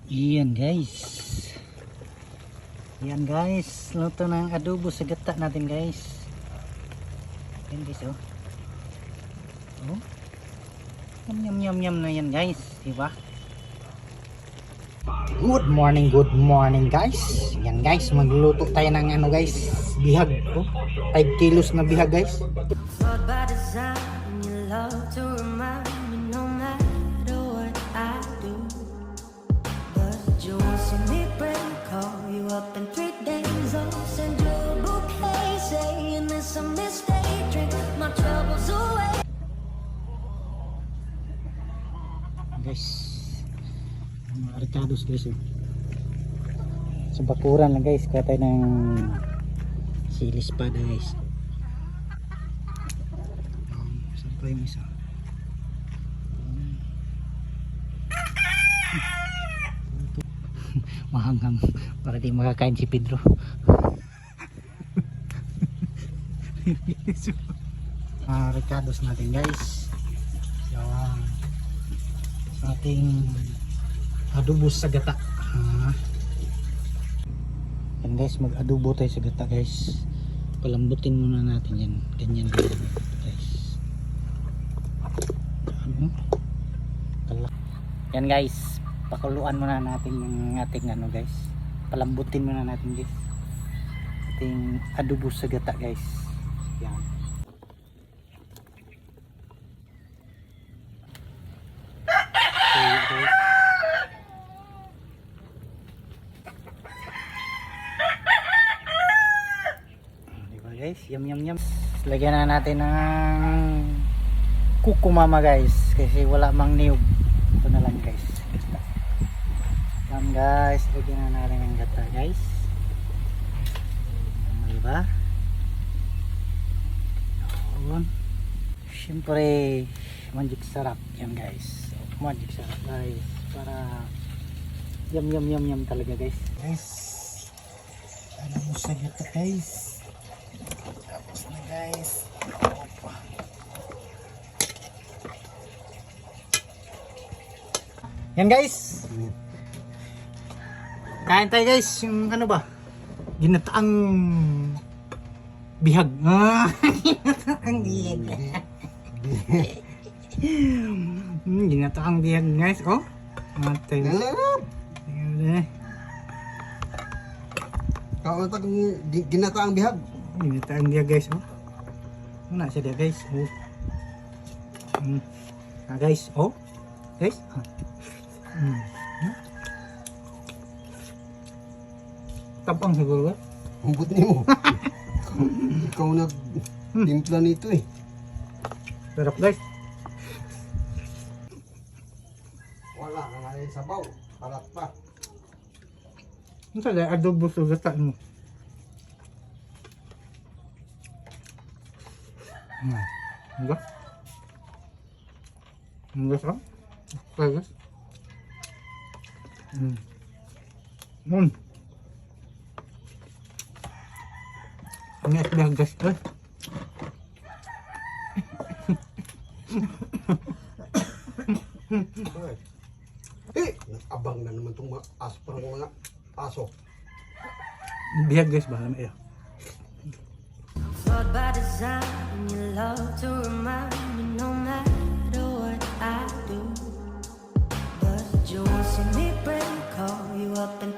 Iyan guys. Yan guys, luto ng adobo sa gata natin guys. Yan guys oh. Oh. Yum yum yum na yan guys, diba? Good morning guys. Yan guys, magluluto tayo ng ano guys, bihag. Oh. 5 kilos na bihag guys. Guys, mga ricados guys eh. Sa bakuran lang guys, kaya tayo ng silis pa guys. Saan pa yung isa? Mahanghang para di makakain si Pedro. Mga ricados natin guys, yung ating adobo sa gata. Yan guys, mag adobo tayo sa gata guys. Palambutin muna natin yan, ganyan guys. Yan guys, pakuluan muna natin yung ating ano guys, palambutin muna natin guys ating adobo sa gata guys. Yan. Guys, yum. Lagyan na natin ng kukumama guys, kasi wala mang niyog. Ito na lang guys. Yan guys, lagyan na natin ng gata guys. Diba? Yun. Siyempre, magic sarap yan guys. Magic sarap guys, para yum talaga guys. Guys, alam mo sa gata guys. Tapos na guys. Opa. Yan guys. Kain tayo guys. Yung ano ba? Ginataang bihag. Ginataang bihag. Ginataang bihag guys. Oh. Matay. Kauntag ginataang bihag. Ginataang bihag guys. Oh. Muna siya dia guys. Oh. Guys. Oh. Guys. Tapang siguro ba? Humbot niyo. Ikaw nag-timpla nito eh. Sarap guys. Wala na nga yung sabaw. Parat pa. Ano sa adobo sa gata mo? Enggak? Enggak sah? Bagus. Ini es bihag guys. Abang na naman itong parang mga aso. Bihag guys, bahala na iya. By design, you love to remind me no matter what I do. But you won't see me break, call you up and